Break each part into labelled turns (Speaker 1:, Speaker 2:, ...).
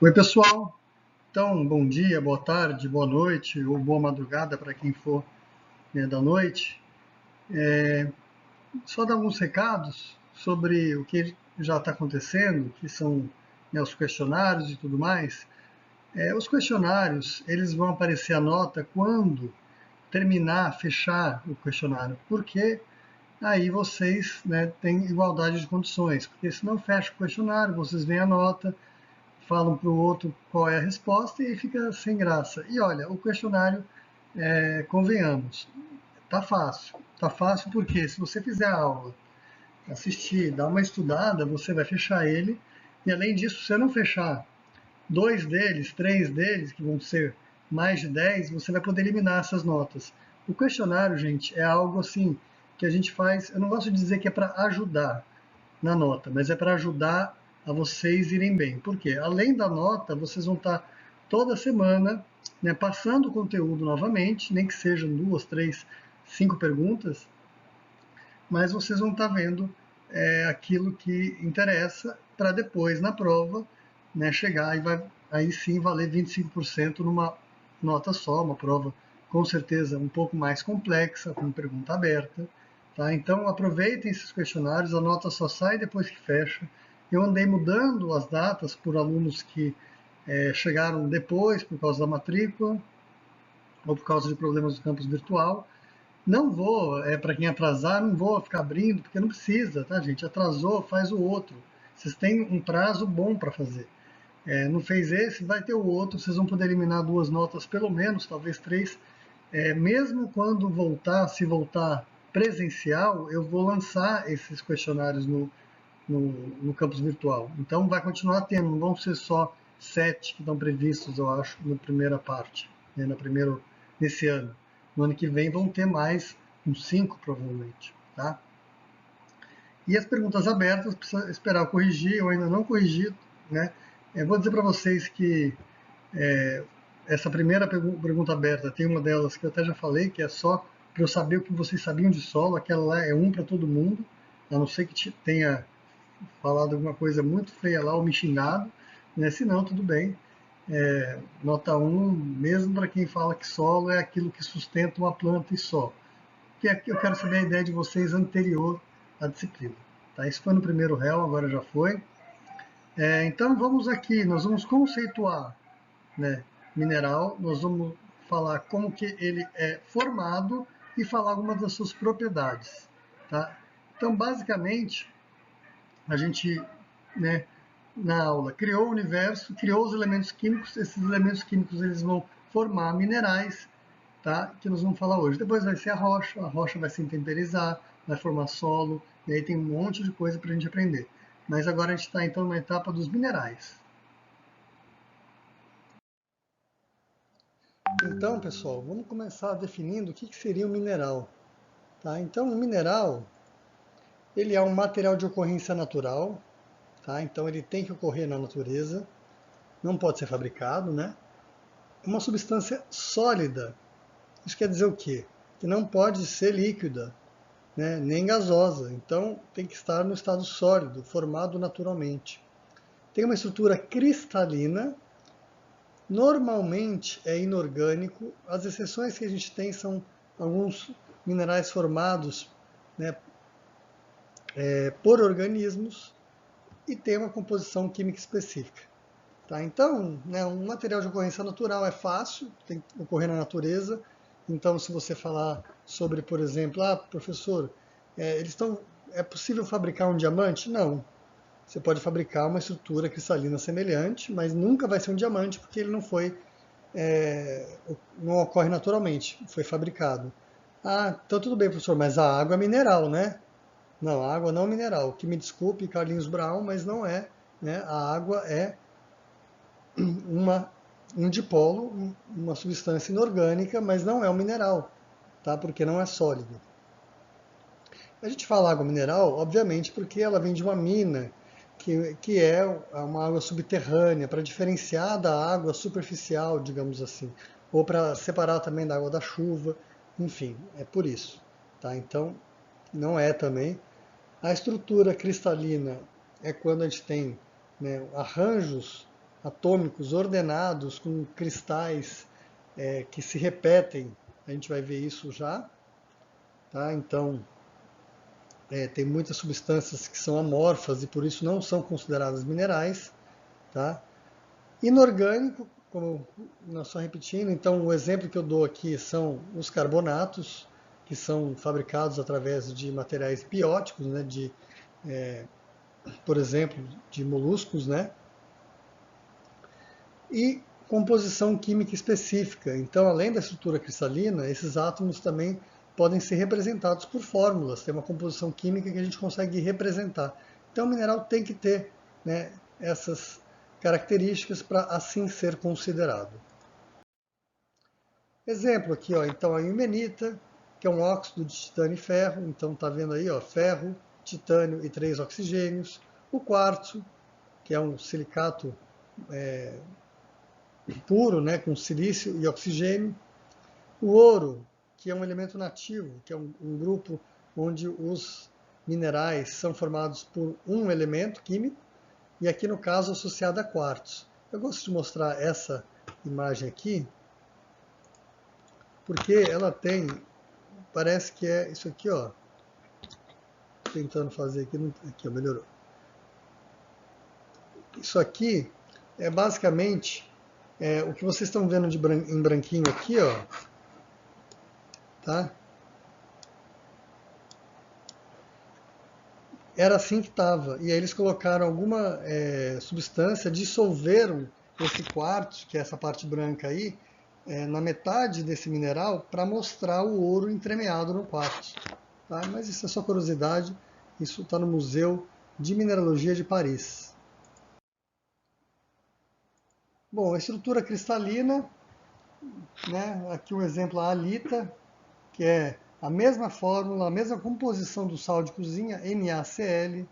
Speaker 1: Oi, pessoal. Então, bom dia, boa tarde, boa noite ou boa madrugada para quem for da noite. Só dar alguns recados sobre o que já está acontecendo, que são os questionários e tudo mais. Os questionários, eles vão aparecer a nota quando terminar, fechar o questionário, porque aí vocês têm igualdade de condições, porque se não fecha o questionário, vocês veem a nota, falam para o outro qual é a resposta e fica sem graça. E olha, o questionário, convenhamos, tá fácil. Tá fácil porque se você fizer a aula, assistir, dar uma estudada, você vai fechar ele. E além disso, se você não fechar dois deles, três deles, que vão ser mais de 10, você vai poder eliminar essas notas. O questionário, gente, é algo assim que a gente faz, eu não gosto de dizer que é para ajudar na nota, mas é para ajudar a vocês irem bem. Por quê? Além da nota, vocês vão estar toda semana passando o conteúdo novamente, nem que sejam 2, 3, 5 perguntas, mas vocês vão estar vendo aquilo que interessa para depois, na prova, chegar e vai aí sim valer 25% numa nota só, uma prova com certeza um pouco mais complexa, com pergunta aberta. Tá? Então aproveitem esses questionários, a nota só sai depois que fecha. Eu andei mudando as datas por alunos que chegaram depois por causa da matrícula ou por causa de problemas do campus virtual. Não vou, para quem atrasar, não vou ficar abrindo, porque não precisa, tá, gente? Atrasou, faz o outro. Vocês têm um prazo bom para fazer. Não fez esse, vai ter o outro, vocês vão poder eliminar duas notas, pelo menos, talvez três. Mesmo quando voltar, se voltar presencial, eu vou lançar esses questionários no campus virtual. Então vai continuar tendo, não vão ser só 7 que estão previstos, eu acho, na primeira parte, nesse ano. No ano que vem vão ter mais uns 5, provavelmente. Tá? E as perguntas abertas, precisa esperar eu corrigir, eu ainda não corrigi. Né? Vou dizer para vocês que essa primeira pergunta aberta, tem uma delas que eu até já falei, que é só para eu saber o que vocês sabiam de solo, aquela lá é um para todo mundo, a não ser que tenha falado alguma coisa muito feia lá ou me xingado, se não, tudo bem. Nota 1, mesmo para quem fala que solo é aquilo que sustenta uma planta e só. Que aqui eu quero saber a ideia de vocês anterior à disciplina. Tá? Isso foi no primeiro réu, agora já foi. Então vamos aqui, nós vamos conceituar, mineral, nós vamos falar como que ele é formado e falar algumas das suas propriedades. Tá? Então, basicamente, a gente, na aula, criou o universo, criou os elementos químicos, esses elementos químicos eles vão formar minerais, tá? Que nós vamos falar hoje. Depois vai ser a rocha vai se temperizar, vai formar solo, e aí tem um monte de coisa para a gente aprender. Mas agora a gente está então na etapa dos minerais. Então, pessoal, vamos começar definindo o que seria um mineral. Tá? Então, um mineral ele é um material de ocorrência natural, tá? Então ele tem que ocorrer na natureza, não pode ser fabricado, né? Uma substância sólida. Isso quer dizer o quê? Que não pode ser líquida, nem gasosa. Então tem que estar no estado sólido, formado naturalmente. Tem uma estrutura cristalina, normalmente é inorgânico. As exceções que a gente tem são alguns minerais formados por organismos e tem uma composição química específica. Tá? Então, um material de ocorrência natural é fácil, tem que ocorrer na natureza. Então, se você falar sobre, por exemplo, professor, é possível fabricar um diamante? Não. Você pode fabricar uma estrutura cristalina semelhante, mas nunca vai ser um diamante porque ele não ocorre naturalmente, foi fabricado. Então tudo bem, professor, mas a água é mineral, né? Não, a água não é mineral. Que me desculpe, Carlinhos Brown, mas não é. A água é um dipolo, uma substância inorgânica, mas não é um mineral, tá? Porque não é sólido. A gente fala água mineral, obviamente, porque ela vem de uma mina, que é uma água subterrânea, para diferenciar da água superficial, digamos assim, ou para separar também da água da chuva, enfim, é por isso. Tá? Então, não é também. A estrutura cristalina é quando a gente tem arranjos atômicos ordenados com cristais que se repetem. A gente vai ver isso já. Tá? Então, tem muitas substâncias que são amorfas e por isso não são consideradas minerais. Tá? Inorgânico, como nós só repetindo, então o exemplo que eu dou aqui são os carbonatos, que são fabricados através de materiais bióticos, né, por exemplo, de moluscos, né, e composição química específica. Então, além da estrutura cristalina, esses átomos também podem ser representados por fórmulas, tem uma composição química que a gente consegue representar. Então, o mineral tem que ter, né, essas características para assim ser considerado. Exemplo aqui, ó, então a ilmenita, que é um óxido de titânio e ferro, então tá vendo aí, ó, ferro, titânio e 3 oxigênios. O quartzo, que é um silicato puro, né, com silício e oxigênio. O ouro, que é um elemento nativo, que é um grupo onde os minerais são formados por um elemento químico, e aqui no caso associado a quartzo. Eu gosto de mostrar essa imagem aqui, porque ela tem, parece que é isso aqui, ó, tentando fazer aqui, ó, melhorou. Isso aqui é basicamente o que vocês estão vendo em branquinho aqui, ó, tá? Era assim que estava. E aí eles colocaram alguma substância, dissolveram esse quartzo, que é essa parte branca aí, na metade desse mineral para mostrar o ouro entremeado no quartzo. Tá? Mas isso é só curiosidade, isso está no Museu de Mineralogia de Paris. Bom, a estrutura cristalina, né? Aqui o exemplo a halita, que é a mesma fórmula, a mesma composição do sal de cozinha, NaCl.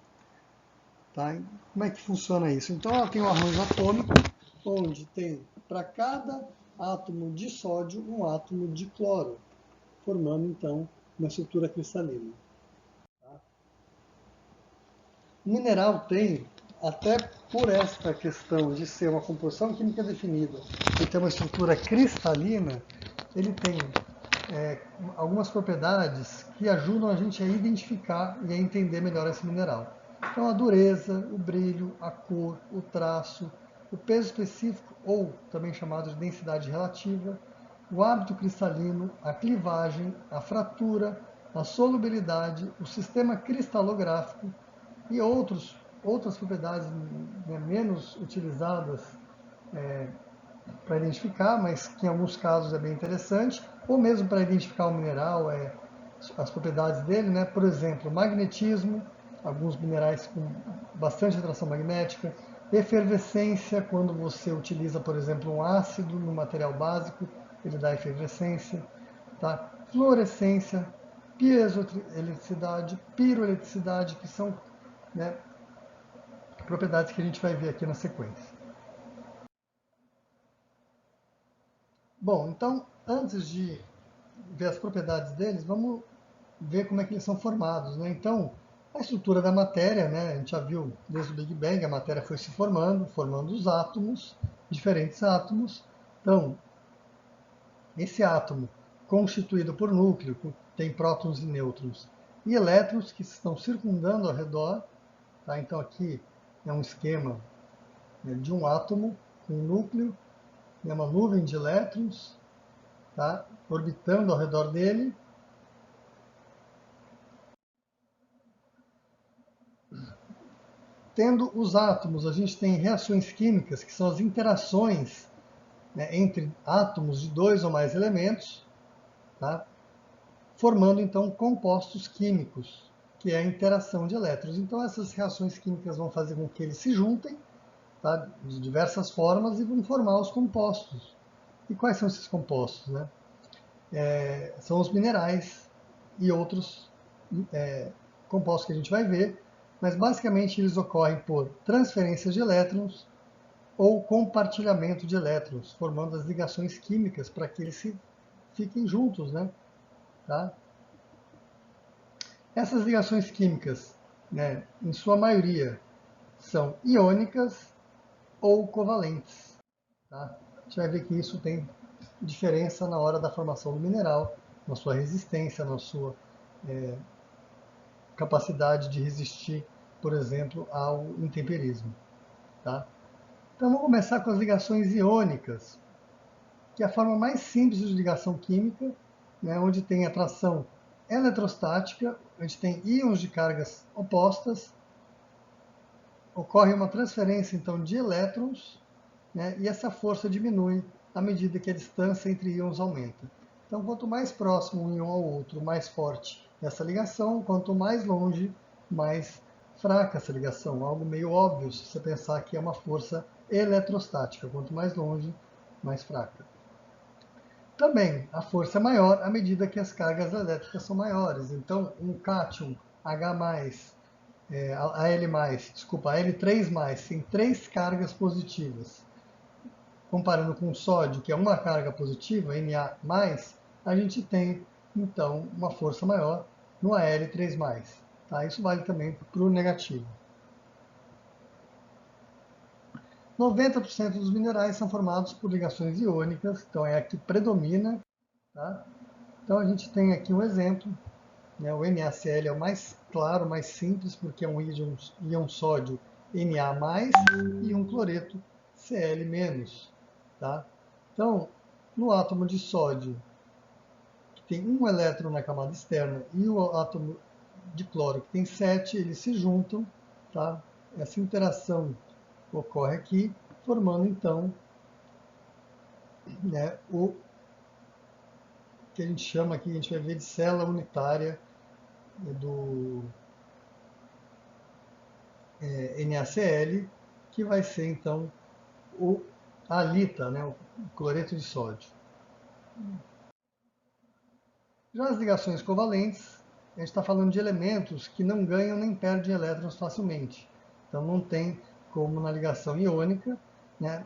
Speaker 1: Tá? Como é que funciona isso? Então ela tem um arranjo atômico, onde tem para cada átomo de sódio um átomo de cloro, formando então uma estrutura cristalina. Tá? O mineral tem, até por esta questão de ser uma composição química definida e ter uma estrutura cristalina, ele tem algumas propriedades que ajudam a gente a identificar e a entender melhor esse mineral. Então, a dureza, o brilho, a cor, o traço, o peso específico, ou também chamado de densidade relativa, o hábito cristalino, a clivagem, a fratura, a solubilidade, o sistema cristalográfico e outras propriedades, né, menos utilizadas para identificar, mas que em alguns casos é bem interessante, ou mesmo para identificar o mineral, as propriedades dele, né? Por exemplo, magnetismo, alguns minerais com bastante atração magnética, efervescência, quando você utiliza, por exemplo, um ácido no material básico, ele dá efervescência, tá? Fluorescência, piezoeletricidade, piroeletricidade, que são, né, propriedades que a gente vai ver aqui na sequência. Bom, então, antes de ver as propriedades deles, vamos ver como é que eles são formados, né? Então, a estrutura da matéria, né? A gente já viu desde o Big Bang, a matéria foi se formando os átomos, diferentes átomos. Então, esse átomo constituído por núcleo, tem prótons e nêutrons, e elétrons que estão circundando ao redor. Tá? Então, aqui é um esquema, né, de um átomo com um núcleo, né, uma nuvem de elétrons, tá? Orbitando ao redor dele. Tendo os átomos, a gente tem reações químicas, que são as interações, né, entre átomos de dois ou mais elementos, tá? Formando então compostos químicos, que é a interação de elétrons. Então essas reações químicas vão fazer com que eles se juntem, tá, de diversas formas e vão formar os compostos. E quais são esses compostos, né? São os minerais e outros compostos que a gente vai ver, mas basicamente eles ocorrem por transferência de elétrons ou compartilhamento de elétrons, formando as ligações químicas para que eles fiquem juntos, né? Tá? Essas ligações químicas, né, em sua maioria, são iônicas, ou covalentes. Tá? A gente vai ver que isso tem diferença na hora da formação do mineral, na sua resistência, na sua capacidade de resistir, por exemplo, ao intemperismo. Tá? Então vamos começar com as ligações iônicas, que é a forma mais simples de ligação química, né, onde tem atração eletrostática, onde tem íons de cargas opostas, ocorre uma transferência então de elétrons, né, e essa força diminui à medida que a distância entre íons aumenta. Então, quanto mais próximo um íon ao outro, mais forte essa ligação, quanto mais longe, mais fraca essa ligação. Algo meio óbvio se você pensar que é uma força eletrostática. Quanto mais longe, mais fraca. Também a força é maior à medida que as cargas elétricas são maiores. Então, um cátion H+, Al3+, tem 3 cargas positivas. Comparando com o sódio, que é uma carga positiva, Na+, a gente tem, então, uma força maior no Al3+. Tá? Isso vale também para o negativo. 90% dos minerais são formados por ligações iônicas, então é a que predomina. Tá? Então a gente tem aqui um exemplo, né? O NaCl é o mais claro, mais simples, porque é um íon sódio Na+, e um cloreto Cl-. Tá? Então, no átomo de sódio, que tem um elétron na camada externa, e o átomo de cloro, que tem 7, eles se juntam. Tá? Essa interação ocorre aqui, formando então, né, o que a gente chama aqui, a gente vai ver de célula unitária do NaCl, que vai ser então o halita, né, o cloreto de sódio. Já as ligações covalentes, a gente está falando de elementos que não ganham nem perdem elétrons facilmente. Então não tem como na ligação iônica, né,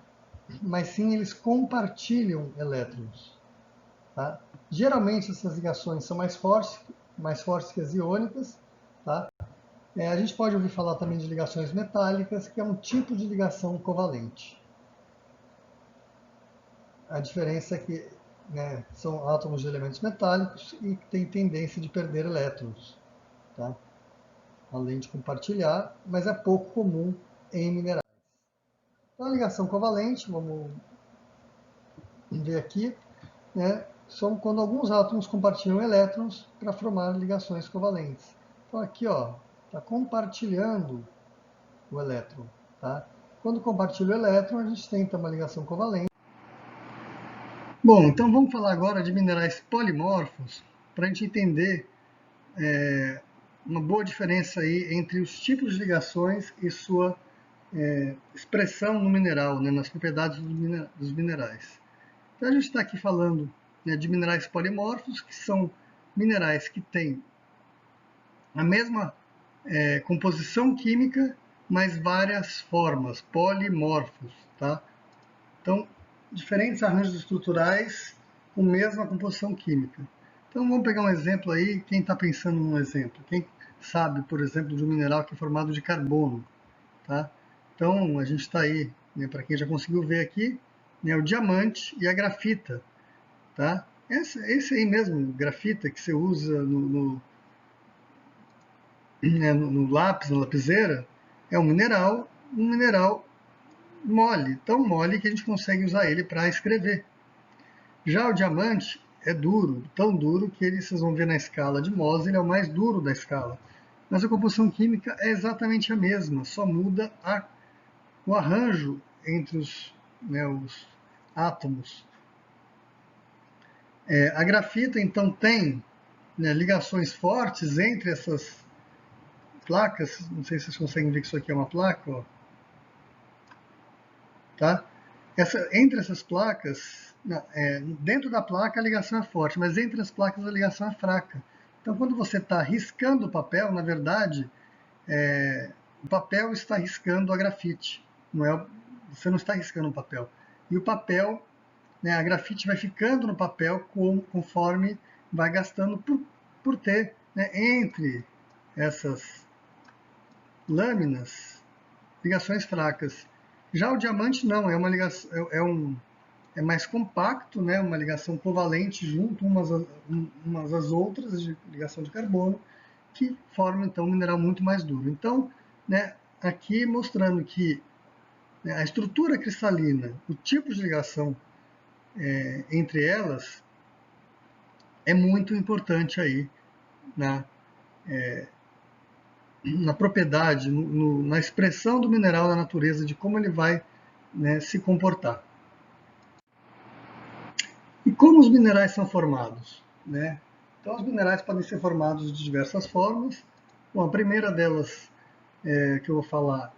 Speaker 1: mas sim eles compartilham elétrons. Tá? Geralmente essas ligações são mais fortes que as iônicas. Tá? A gente pode ouvir falar também de ligações metálicas, que é um tipo de ligação covalente. A diferença é que, né, são átomos de elementos metálicos e têm tendência de perder elétrons, tá? Além de compartilhar, mas é pouco comum em minerais. Então, a ligação covalente, vamos ver aqui, né, são quando alguns átomos compartilham elétrons para formar ligações covalentes. Então aqui, ó, está compartilhando o elétron. Tá? Quando compartilha o elétron, a gente tem então uma ligação covalente. Bom, então vamos falar agora de minerais polimorfos, para a gente entender uma boa diferença aí entre os tipos de ligações e sua expressão no mineral, né, nas propriedades dos minerais. Então a gente está aqui falando, né, de minerais polimorfos, que são minerais que têm a mesma composição química, mas várias formas, polimorfos. Tá? Então, diferentes arranjos estruturais com mesma composição química. Então vamos pegar um exemplo aí, quem está pensando num exemplo? Quem sabe, por exemplo, de um mineral que é formado de carbono? Tá? Então a gente está aí, né, para quem já conseguiu ver aqui, né, o diamante e a grafita. Tá? Esse aí mesmo, grafita, que você usa no lápis, na lapiseira, é um mineral mole, tão mole que a gente consegue usar ele para escrever. Já o diamante é duro, tão duro que vocês vão ver na escala de Mohs, ele é o mais duro da escala. Mas a composição química é exatamente a mesma, só muda o arranjo entre os átomos. A grafita, então, tem, né, ligações fortes entre essas placas. Não sei se vocês conseguem ver que isso aqui é uma placa. Ó. Tá? Entre essas placas, dentro da placa a ligação é forte, mas entre as placas a ligação é fraca. Então, quando você está riscando o papel, na verdade, o papel está riscando a grafite. Você não está riscando o papel. E o papel, né, a grafite vai ficando no papel conforme vai gastando por ter, né, entre essas lâminas ligações fracas. Já o diamante não, é uma ligação, é mais compacto, né? Uma ligação covalente junto umas às outras, de ligação de carbono, que forma então um mineral muito mais duro. Então, né, aqui mostrando que, né, a estrutura cristalina, o tipo de ligação entre elas é muito importante aí na, na propriedade, na expressão do mineral na natureza, de como ele vai, né, se comportar. E como os minerais são formados, né? Então, os minerais podem ser formados de diversas formas. Bom, a primeira delas que eu vou falar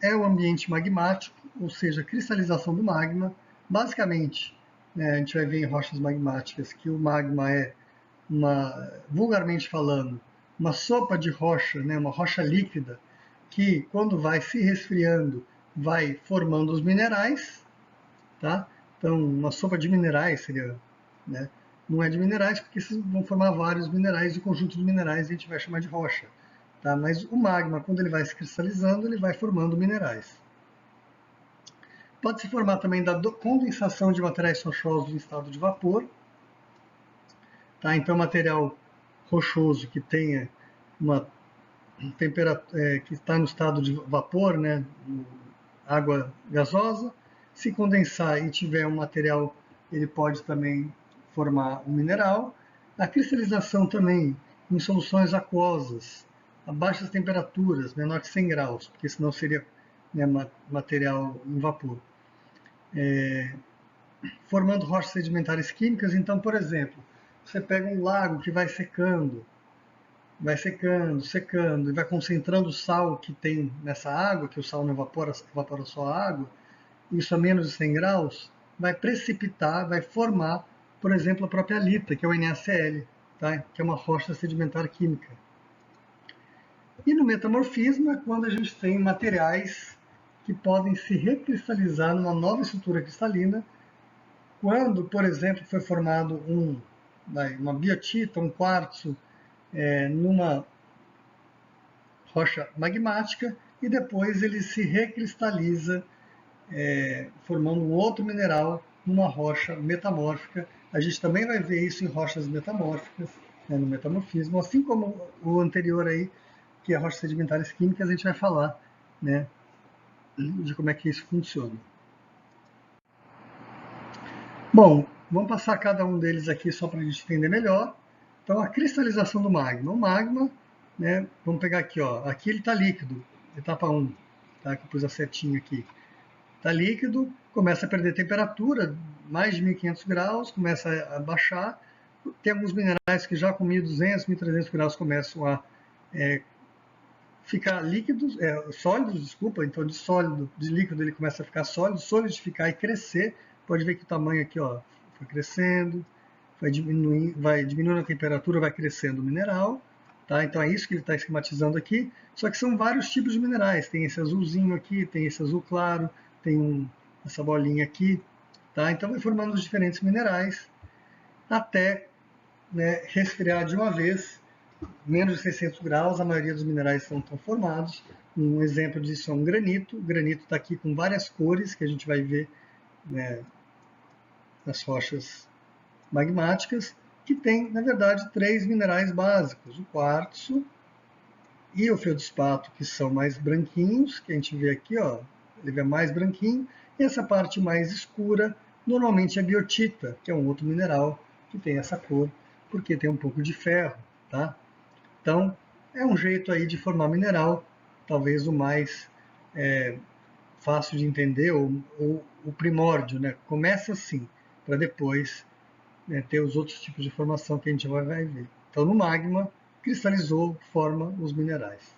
Speaker 1: é o ambiente magmático, ou seja, a cristalização do magma. Basicamente, né, a gente vai ver em rochas magmáticas que o magma é, vulgarmente falando, uma sopa de rocha, né, uma rocha líquida, que quando vai se resfriando, vai formando os minerais, tá? Então, uma sopa de minerais seria, né? Não é de minerais, porque vocês vão formar vários minerais, e o conjunto de minerais a gente vai chamar de rocha. Tá? Mas o magma, quando ele vai se cristalizando, ele vai formando minerais. Pode se formar também da condensação de materiais rochosos em estado de vapor. Tá? Então, material rochoso que tenha uma temperatura, que está no estado de vapor, né? Água gasosa, se condensar e tiver um material, ele pode também formar um mineral. A cristalização também em soluções aquosas, a baixas temperaturas, menor que 100 graus, porque senão seria, né, material em vapor. Formando rochas sedimentares químicas, então, por exemplo, você pega um lago que vai secando, secando, e vai concentrando o sal que tem nessa água, que o sal não evapora, evapora só a água, isso a menos de 100 graus, vai precipitar, vai formar, por exemplo, a própria halita, que é o NaCl, tá? Que é uma rocha sedimentar química. E no metamorfismo é quando a gente tem materiais que podem se recristalizar numa nova estrutura cristalina, quando, por exemplo, foi formado uma biotita, um quartzo, numa rocha magmática, e depois ele se recristaliza formando um outro mineral numa rocha metamórfica. A gente também vai ver isso em rochas metamórficas, né, no metamorfismo, assim como o anterior aí, que é rochas sedimentares químicas, a gente vai falar, né, de como é que isso funciona. Bom, vamos passar cada um deles aqui só para a gente entender melhor. Então, a cristalização do magma. O magma, né, vamos pegar aqui, ó, aqui ele está líquido, etapa 1, tá, que eu pus a setinha aqui. Está líquido, começa a perder temperatura, mais de 1500 graus, começa a baixar. Tem alguns minerais que já com 1200, 1300 graus começam a ficar líquidos, sólidos, desculpa, então de sólido, de líquido ele começa a ficar sólido, solidificar e crescer. Pode ver que o tamanho aqui, ó, foi crescendo, vai diminuindo a temperatura, vai crescendo o mineral. Tá? Então é isso que ele está esquematizando aqui. Só que são vários tipos de minerais. Tem esse azulzinho aqui, tem esse azul claro, tem essa bolinha aqui. Tá? Então vai formando os diferentes minerais até, né, resfriar de uma vez, menos de 600 graus, a maioria dos minerais estão formados. Um exemplo disso é um granito. O granito está aqui com várias cores que a gente vai ver, né, nas rochas magmáticas, que tem, na verdade, 3 minerais básicos: o quartzo e o feldspato, que são mais branquinhos, que a gente vê aqui, ó, ele é mais branquinho, e essa parte mais escura, normalmente é biotita, que é um outro mineral que tem essa cor, porque tem um pouco de ferro, tá? Então, é um jeito aí de formar mineral, talvez o mais fácil de entender, ou o primórdio, né? Começa assim, para depois, né, ter os outros tipos de formação que a gente vai ver. Então, no magma, cristalizou, forma os minerais.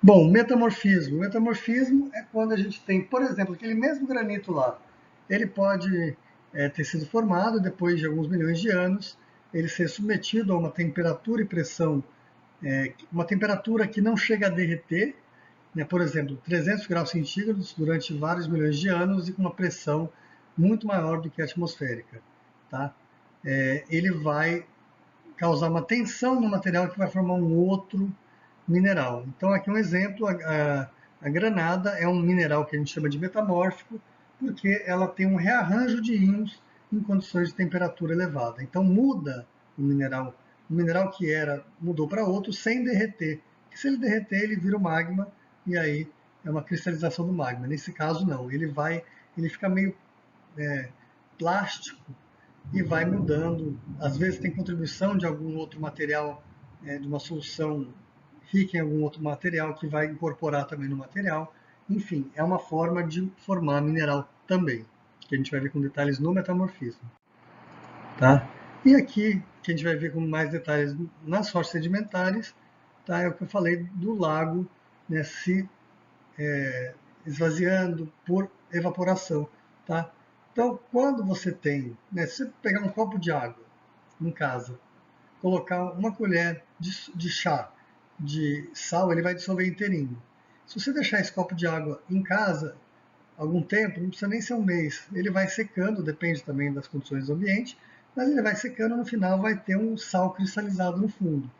Speaker 1: Bom, metamorfismo. Metamorfismo é quando a gente tem, por exemplo, aquele mesmo granito lá. Ele pode ter sido formado depois de alguns milhões de anos, ele ser submetido a uma temperatura e pressão, uma temperatura que não chega a derreter, né, por exemplo, 300 graus centígrados durante vários milhões de anos e com uma pressão muito maior do que a atmosférica. Tá? Ele vai causar uma tensão no material que vai formar um outro mineral. Então aqui um exemplo, a granada é um mineral que a gente chama de metamórfico, porque ela tem um rearranjo de íons em condições de temperatura elevada. Então muda o mineral que era mudou para outro sem derreter. Porque se ele derreter, ele vira o magma e aí é uma cristalização do magma. Nesse caso não, ele fica meio plástico e vai mudando. Às vezes tem contribuição de algum outro material, de uma solução rica em algum outro material que vai incorporar também no material. Enfim, é uma forma de formar mineral também, que a gente vai ver com detalhes no metamorfismo. Tá? E aqui, que a gente vai ver com mais detalhes nas rochas sedimentares, tá? É o que eu falei do lago, né, se esvaziando por evaporação. Tá? Então, quando você tem, né, se você pegar um copo de água em casa, colocar uma colher de chá de sal, ele vai dissolver inteirinho. Se você deixar esse copo de água em casa algum tempo, não precisa nem ser um mês, ele vai secando, depende também das condições do ambiente, mas ele vai secando, no final vai ter um sal cristalizado no fundo.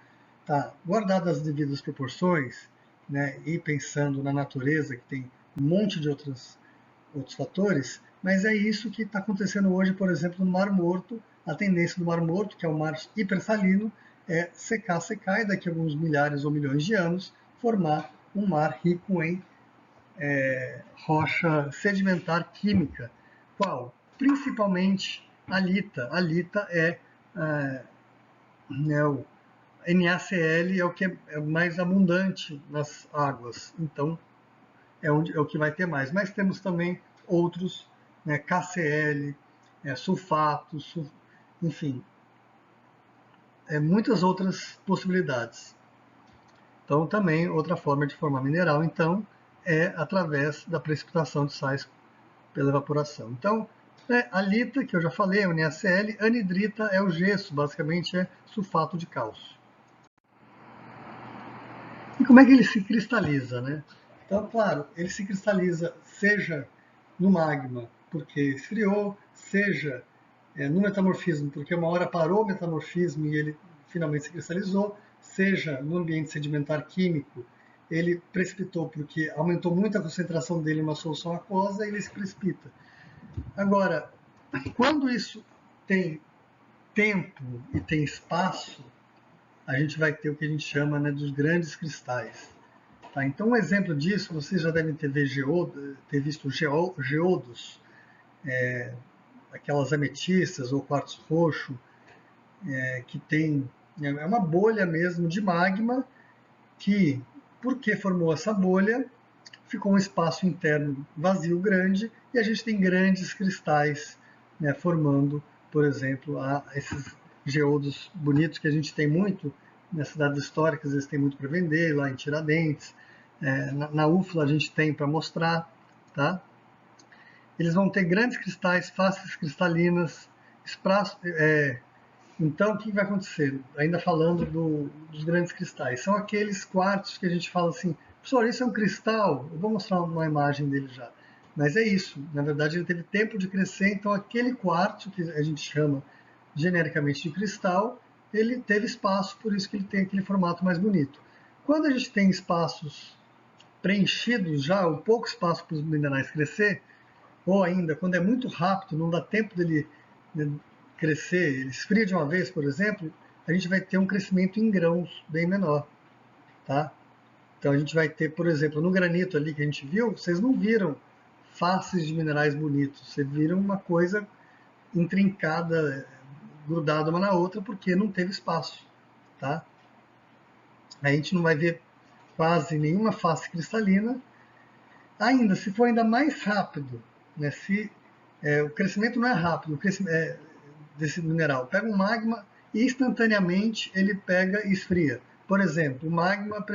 Speaker 1: Tá? Guardado as devidas proporções, né, e pensando na natureza, que tem um monte de outros fatores, mas é isso que está acontecendo hoje, por exemplo, no Mar Morto. A tendência do Mar Morto, que é um mar hipersalino, é secar, secar e daqui a alguns milhares ou milhões de anos formar um mar rico em rocha sedimentar química. Qual? Principalmente a lita. A lita né, o NaCl é o que é mais abundante nas águas, então é o que vai ter mais. Mas temos também outros, né, KCl, sulfatos, enfim, muitas outras possibilidades. Então, também outra forma de formar mineral, então, é através da precipitação de sais pela evaporação. Então, a lita, que eu já falei, é o NaCl, anidrita é o gesso, basicamente é sulfato de cálcio. E como é que ele se cristaliza, né? Então, claro, ele se cristaliza seja no magma, porque esfriou, seja no metamorfismo, porque uma hora parou o metamorfismo e ele finalmente se cristalizou, seja no ambiente sedimentar químico, ele precipitou porque aumentou muito a concentração dele em uma solução aquosa e ele se precipita. Agora, quando isso tem tempo e tem espaço, a gente vai ter o que a gente chama, né, dos grandes cristais. Tá? Então, um exemplo disso, vocês já devem ter visto geodos, aquelas ametistas ou quartzo roxo, que tem é uma bolha mesmo de magma que, porque formou essa bolha, ficou um espaço interno vazio grande e a gente tem grandes cristais, né, formando, por exemplo, esses geodos bonitos que a gente tem muito nas cidades históricas, eles têm muito para vender, lá em Tiradentes, na UFLA a gente tem para mostrar, tá? Eles vão ter grandes cristais, faces cristalinas, então, o que vai acontecer? Ainda falando dos grandes cristais, são aqueles quartos que a gente fala assim, professor, isso é um cristal? Eu vou mostrar uma imagem dele já. Mas é isso, na verdade ele teve tempo de crescer, então aquele quartzo, que a gente chama genericamente de cristal, ele teve espaço, por isso que ele tem aquele formato mais bonito. Quando a gente tem espaços preenchidos já, ou pouco espaço para os minerais crescer, ou ainda, quando é muito rápido, não dá tempo dele, né, crescer, ele esfria de uma vez, por exemplo, a gente vai ter um crescimento em grãos bem menor. Tá? Então a gente vai ter, por exemplo, no granito ali que a gente viu, vocês não viram faces de minerais bonitos, vocês viram uma coisa intrincada, grudada uma na outra, porque não teve espaço. Tá? A gente não vai ver quase nenhuma face cristalina. Ainda, se for ainda mais rápido, né, se o crescimento não é rápido, o crescimento desse mineral pega um magma e instantaneamente ele pega e esfria. Por exemplo, o magma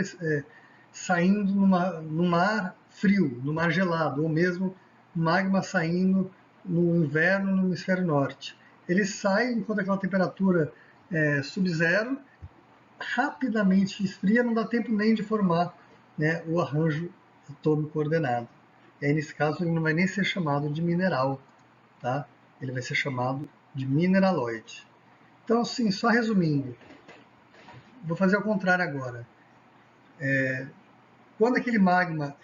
Speaker 1: saindo no mar frio, no mar gelado, ou mesmo magma saindo no inverno no hemisfério norte. Ele sai enquanto aquela temperatura sub-zero, rapidamente esfria, não dá tempo nem de formar, né, o arranjo atômico coordenado. E aí, nesse caso, ele não vai nem ser chamado de mineral, tá? Ele vai ser chamado de mineraloide. Então, assim, só resumindo, vou fazer ao contrário agora. Quando aquele magma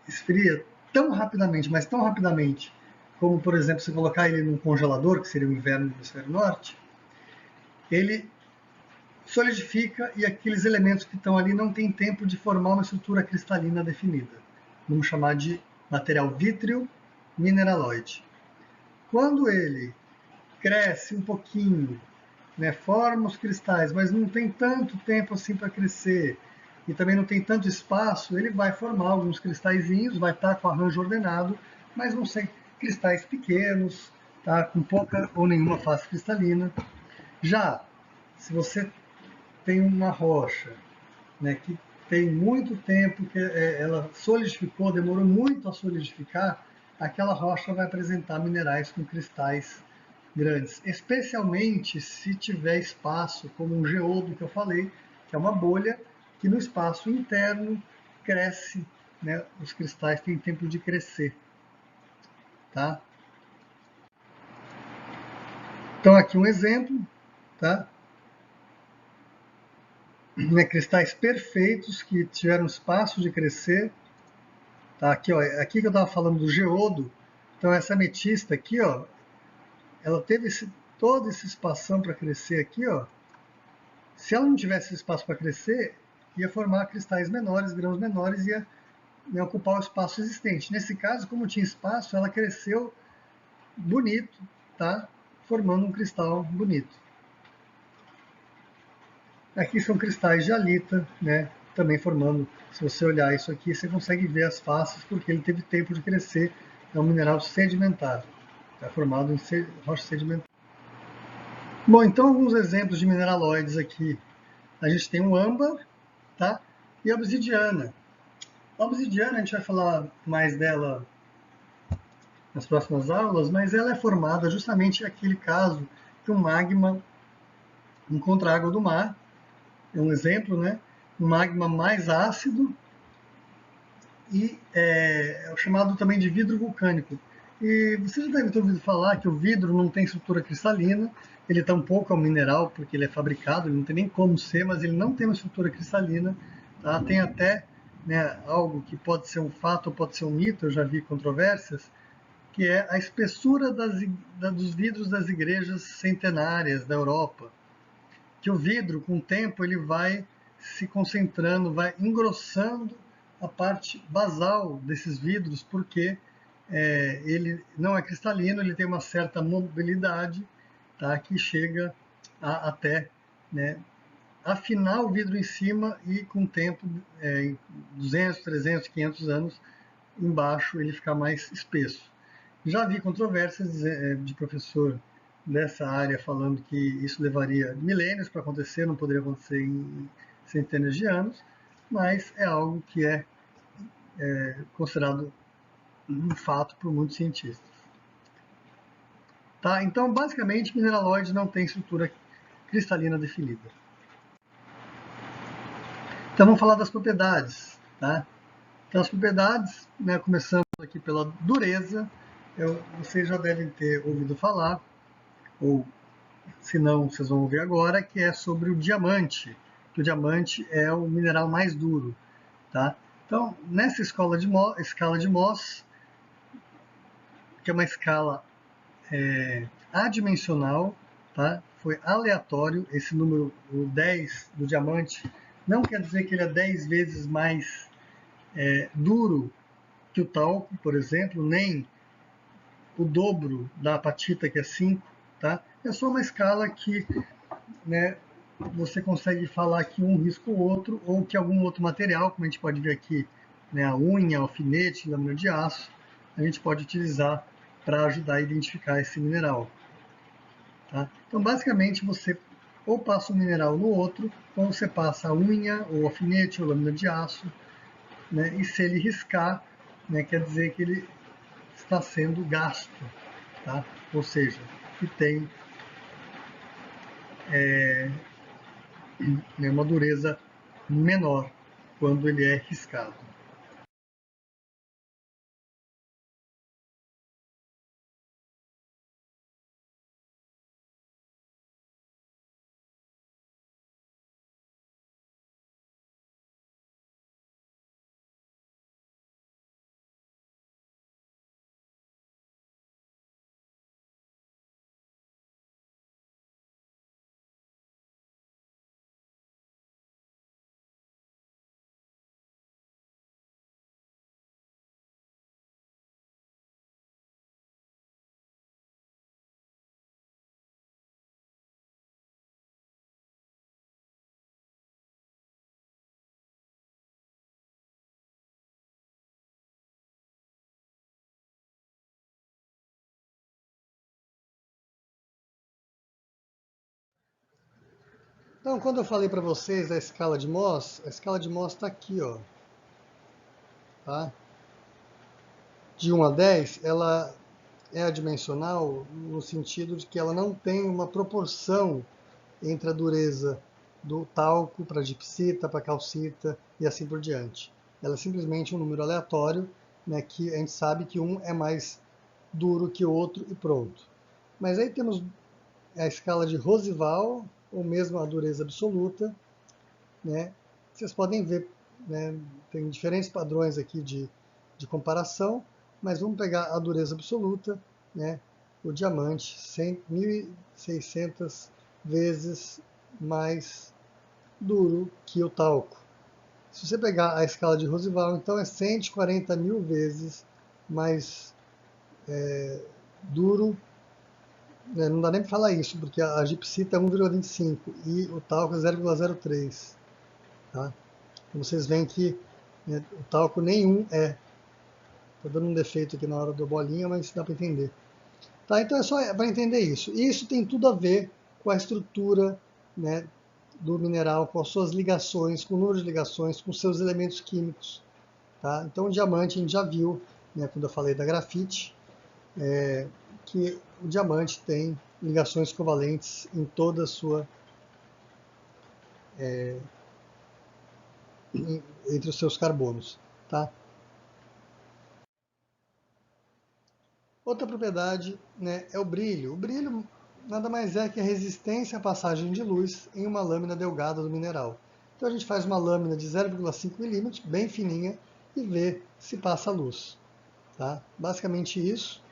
Speaker 1: esfria tão rapidamente, mas tão rapidamente, como, por exemplo, se colocar ele num congelador, que seria o inverno do hemisfério norte, ele solidifica e aqueles elementos que estão ali não têm tempo de formar uma estrutura cristalina definida. Vamos chamar de material vítreo mineraloide. Quando ele cresce um pouquinho, né, forma os cristais, mas não tem tanto tempo assim para crescer, e também não tem tanto espaço, ele vai formar alguns cristalzinhos, vai estar com arranjo ordenado, mas vão ser cristais pequenos, tá, com pouca ou nenhuma face cristalina. Já se você tem uma rocha, né, que tem muito tempo que ela solidificou, demorou muito a solidificar, aquela rocha vai apresentar minerais com cristais grandes, especialmente se tiver espaço, como um geodo que eu falei, que é uma bolha que no espaço interno cresce, né, os cristais têm tempo de crescer, tá? Então aqui um exemplo, tá? Né, cristais perfeitos que tiveram espaço de crescer. Tá? Aqui, ó, aqui que eu estava falando do geodo, então essa ametista aqui, ó, ela teve todo esse espação para crescer aqui, ó. Se ela não tivesse espaço para crescer, ia formar cristais menores, grãos menores, ia ocupar o espaço existente. Nesse caso, como tinha espaço, ela cresceu bonito, tá? Formando um cristal bonito. Aqui são cristais de halita, né? Também formando, se você olhar isso aqui, você consegue ver as faces, porque ele teve tempo de crescer. É um mineral sedimentar, é formado em rocha sedimentar. Bom, então alguns exemplos de mineraloides aqui. A gente tem o âmbar, tá? E a obsidiana. A obsidiana, a gente vai falar mais dela nas próximas aulas, mas ela é formada justamente naquele caso que o magma encontra água do mar. É um exemplo, né? Um magma mais ácido e é o chamado também de vidro vulcânico. E você já deve ter ouvido falar que o vidro não tem estrutura cristalina, ele tampouco é um mineral, porque ele é fabricado, ele não tem nem como ser, mas ele não tem uma estrutura cristalina. Tá? Tem até, né, algo que pode ser um fato ou pode ser um mito, eu já vi controvérsias, que é a espessura dos vidros das igrejas centenárias da Europa. Que o vidro, com o tempo, ele vai se concentrando, vai engrossando a parte basal desses vidros, porque ele não é cristalino, ele tem uma certa mobilidade, tá, que chega até, né, afinar o vidro em cima e com o tempo, 200, 300, 500 anos, embaixo ele ficar mais espesso. Já vi controvérsias de professor dessa área falando que isso levaria milênios para acontecer, não poderia acontecer em centenas de anos, mas é algo que é considerado um fato por muitos cientistas. Tá? Então, basicamente, mineraloide não tem estrutura cristalina definida. Então, vamos falar das propriedades. Tá? Então, as propriedades, né, começando aqui pela dureza, vocês já devem ter ouvido falar, ou se não, vocês vão ouvir agora, que é sobre o diamante, que o diamante é o mineral mais duro. Tá? Então, nessa escala de Mohs, que é uma escala adimensional, tá? Foi aleatório, esse número, o 10 do diamante, não quer dizer que ele é 10 vezes mais duro que o talco, por exemplo, nem o dobro da apatita, que é 5, tá? É só uma escala que, né, você consegue falar que um risca o outro, ou que algum outro material, como a gente pode ver aqui, né, a unha, alfinete, lâmina de aço, a gente pode utilizar para ajudar a identificar esse mineral. Tá? Então, basicamente, você ou passa um mineral no outro, ou você passa a unha, ou alfinete, ou lâmina de aço, né? E se ele riscar, né, quer dizer que ele está sendo gasto, tá? Ou seja, que tem né, uma dureza menor quando ele é riscado. Então, quando eu falei para vocês da escala de Mohs, a escala de Mohs está aqui, ó, tá? De 1 a 10, ela é adimensional no sentido de que ela não tem uma proporção entre a dureza do talco para gipsita, para calcita e assim por diante. Ela é simplesmente um número aleatório, né, que a gente sabe que um é mais duro que o outro e pronto. Mas aí temos a escala de Rosival, ou mesmo a dureza absoluta, né? Vocês podem ver, né, tem diferentes padrões aqui de comparação, mas vamos pegar a dureza absoluta, né? O diamante, 1.600 vezes mais duro que o talco. Se você pegar a escala de Rosival, então é 140 mil vezes mais duro, né? Não dá nem para falar isso, porque a gipsita é 1,25 e o talco é 0,03. Tá? Então vocês veem que, né, o talco nenhum é. Estou dando um defeito aqui na hora da bolinha, mas dá para entender. Tá? Então é só para entender isso. E isso tem tudo a ver com a estrutura, né, do mineral, com as suas ligações, com o número de ligações, com seus elementos químicos. Tá? Então o diamante a gente já viu, né, quando eu falei da grafite, que o diamante tem ligações covalentes em toda a sua, entre os seus carbonos. Tá? Outra propriedade, né, é o brilho. O brilho nada mais é que a resistência à passagem de luz em uma lâmina delgada do mineral. Então a gente faz uma lâmina de 0,5 milímetros, bem fininha, e vê se passa luz. Tá? Basicamente isso,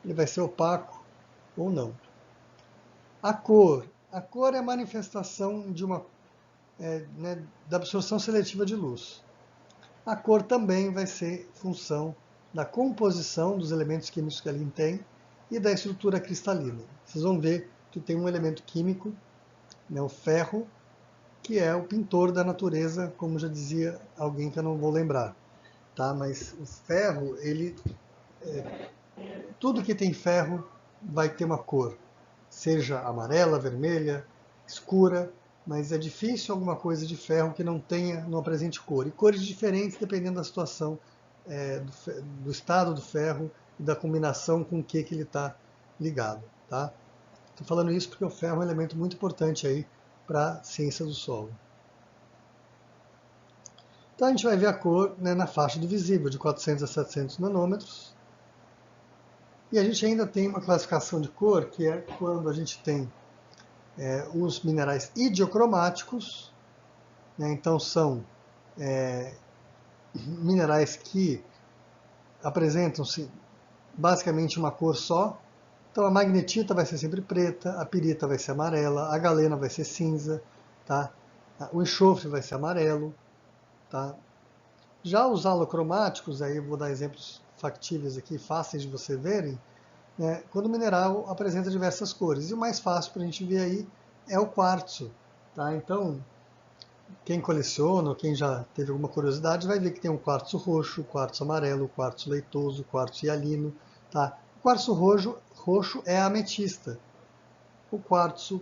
Speaker 1: ele vai ser opaco ou não. A cor. A cor é a manifestação de uma, né, da absorção seletiva de luz. A cor também vai ser função da composição dos elementos químicos que ele tem e da estrutura cristalina. Vocês vão ver que tem um elemento químico, né, o ferro, que é o pintor da natureza, como já dizia alguém que eu não vou lembrar. Tá? Mas o ferro, tudo que tem ferro vai ter uma cor, seja amarela, vermelha, escura, mas é difícil alguma coisa de ferro que não tenha, não apresente cor. E cores diferentes dependendo da situação, do estado do ferro e da combinação com o que ele está ligado. Tá? Estou falando isso porque o ferro é um elemento muito importante aí para a ciência do solo. Então a gente vai ver a cor, né, na faixa do visível, de 400 a 700 nanômetros. E a gente ainda tem uma classificação de cor, que é quando a gente tem os minerais idiocromáticos, né, então são minerais que apresentam-se basicamente uma cor só. Então a magnetita vai ser sempre preta, a pirita vai ser amarela, a galena vai ser cinza, tá? O enxofre vai ser amarelo, tá? Já os halocromáticos, aí eu vou dar exemplos factíveis aqui, fáceis de você verem, né, quando o mineral apresenta diversas cores. E o mais fácil para a gente ver aí é o quartzo. Tá? Então, quem coleciona, ou quem já teve alguma curiosidade, vai ver que tem um quartzo roxo, o quartzo amarelo, o quartzo leitoso, o quartzo hialino. Tá? O quartzo roxo é a ametista. O quartzo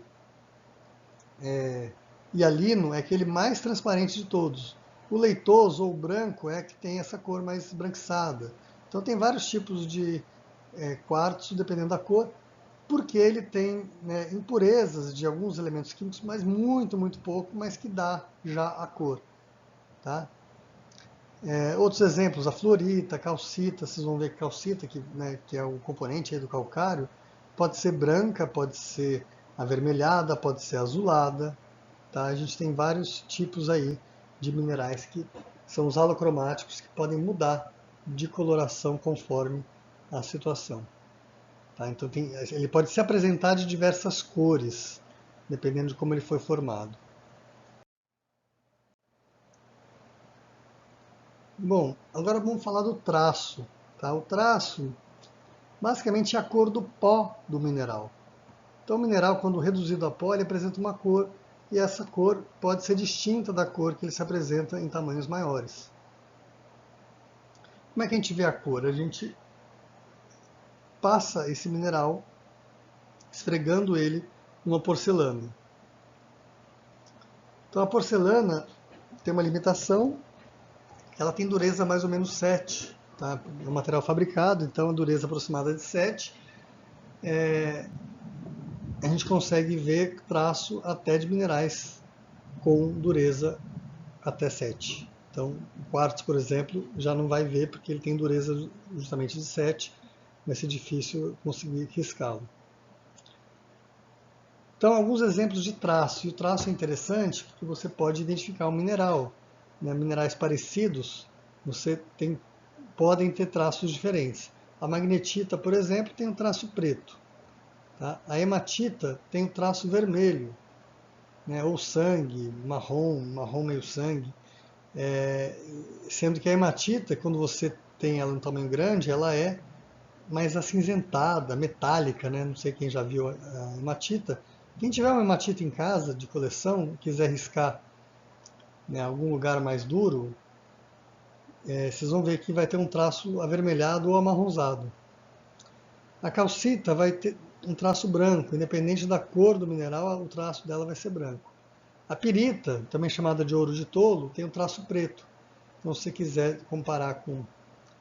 Speaker 1: hialino é aquele mais transparente de todos. O leitoso ou branco é que tem essa cor mais esbranquiçada. Então tem vários tipos de quartzo, dependendo da cor, porque ele tem, né, impurezas de alguns elementos químicos, mas muito, muito pouco, mas que dá já a cor. Tá? Outros exemplos, a fluorita, a calcita, vocês vão ver que calcita, né, que é o componente aí do calcário, pode ser branca, pode ser avermelhada, pode ser azulada. Tá? A gente tem vários tipos aí de minerais que são os halocromáticos, que podem mudar de coloração conforme a situação. Tá? Então ele pode se apresentar de diversas cores, dependendo de como ele foi formado. Bom, agora vamos falar do traço. Tá? O traço, basicamente, é a cor do pó do mineral. Então o mineral, quando reduzido a pó, ele apresenta uma cor, e essa cor pode ser distinta da cor que ele se apresenta em tamanhos maiores. Como é que a gente vê a cor? A gente passa esse mineral esfregando ele numa porcelana. Então a porcelana tem uma limitação, ela tem dureza mais ou menos 7, tá? É um material fabricado, então a dureza aproximada de 7. A gente consegue ver traço até de minerais com dureza até 7. Então, o quartzo, por exemplo, já não vai ver porque ele tem dureza justamente de 7, vai ser difícil conseguir riscá-lo. Então, alguns exemplos de traço. E o traço é interessante porque você pode identificar um mineral. Né? Minerais parecidos podem ter traços diferentes. A magnetita, por exemplo, tem um traço preto. Tá? A hematita tem um traço vermelho, né? Ou sangue, marrom meio sangue. Sendo que a hematita, quando você tem ela em tamanho grande, ela é mais acinzentada, metálica, né? Não sei quem já viu a hematita. Quem tiver uma hematita em casa, de coleção, quiser riscar, né, algum lugar mais duro, vocês vão ver que vai ter um traço avermelhado ou amarronzado. A calcita vai ter um traço branco, independente da cor do mineral, o traço dela vai ser branco. A pirita, também chamada de ouro de tolo, tem um traço preto. Então, se você quiser comparar com,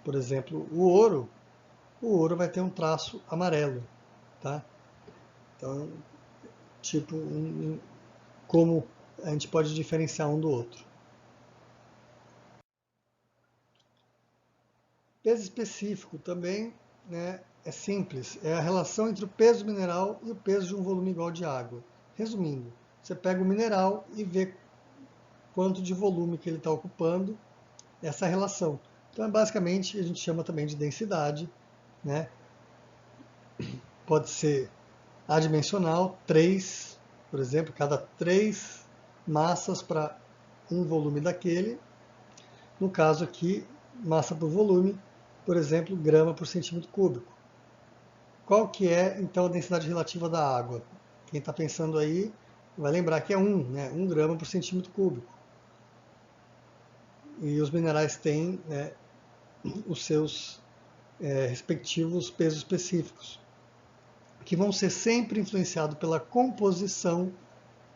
Speaker 1: por exemplo, o ouro vai ter um traço amarelo, tá? Então, tipo, como a gente pode diferenciar um do outro. Peso específico também, né, é simples, é a relação entre o peso mineral e o peso de um volume igual de água. Resumindo, você pega o mineral e vê quanto de volume que ele está ocupando, essa relação. Então, basicamente, a gente chama também de densidade, né? Pode ser adimensional, 3, por exemplo, cada 3 massas para um volume daquele. No caso aqui, massa por volume, por exemplo, grama por centímetro cúbico. Qual que é, então, a densidade relativa da água? Quem está pensando aí vai lembrar que é 1, né? 1 grama por centímetro cúbico. E os minerais têm, né, os seus respectivos pesos específicos, que vão ser sempre influenciados pela composição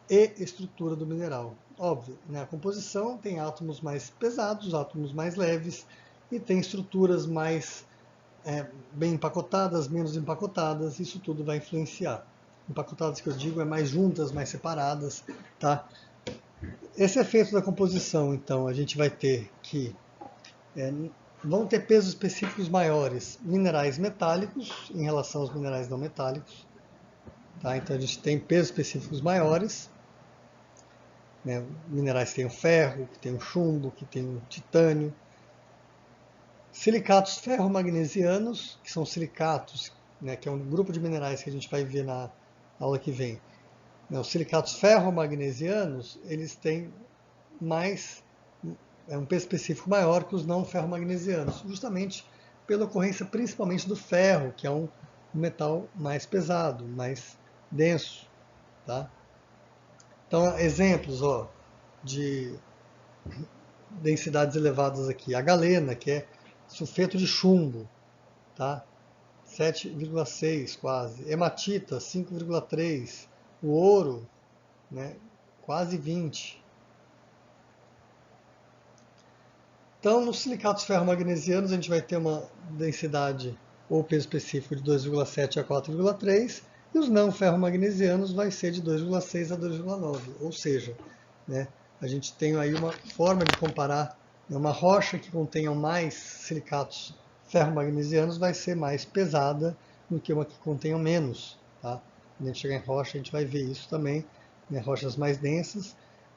Speaker 1: e estrutura do mineral. Óbvio, né? A composição tem átomos mais pesados, átomos mais leves, e tem estruturas mais bem empacotadas, menos empacotadas, isso tudo vai influenciar. Empacotadas que eu digo é mais juntas, mais separadas, tá? Esse efeito da composição, então, a gente vai ter que vão ter pesos específicos maiores minerais metálicos em relação aos minerais não metálicos, tá? Então a gente tem pesos específicos maiores, né? Minerais que tem o ferro, que tem o chumbo, que tem o titânio. Silicatos ferromagnesianos, que são silicatos, né, que é um grupo de minerais que a gente vai ver na aula que vem. Os silicatos ferromagnesianos, eles têm um peso específico maior que os não ferromagnesianos, justamente pela ocorrência principalmente do ferro, que é um metal mais pesado, mais denso. Tá? Então, exemplos de densidades elevadas aqui. A galena, que é sulfeto de chumbo, tá? 7,6 quase. Hematita, 5,3. O ouro, né, quase 20. Então, nos silicatos ferromagnesianos, a gente vai ter uma densidade ou peso específico de 2,7 a 4,3, e os não ferromagnesianos vai ser de 2,6 a 2,9. Ou seja, né, a gente tem aí uma forma de comparar, uma rocha que contenha mais silicatos ferromagnesianos vai ser mais pesada do que uma que contenha menos. Tá? Quando a gente chegar em rocha, a gente vai ver isso também, né, rochas mais densas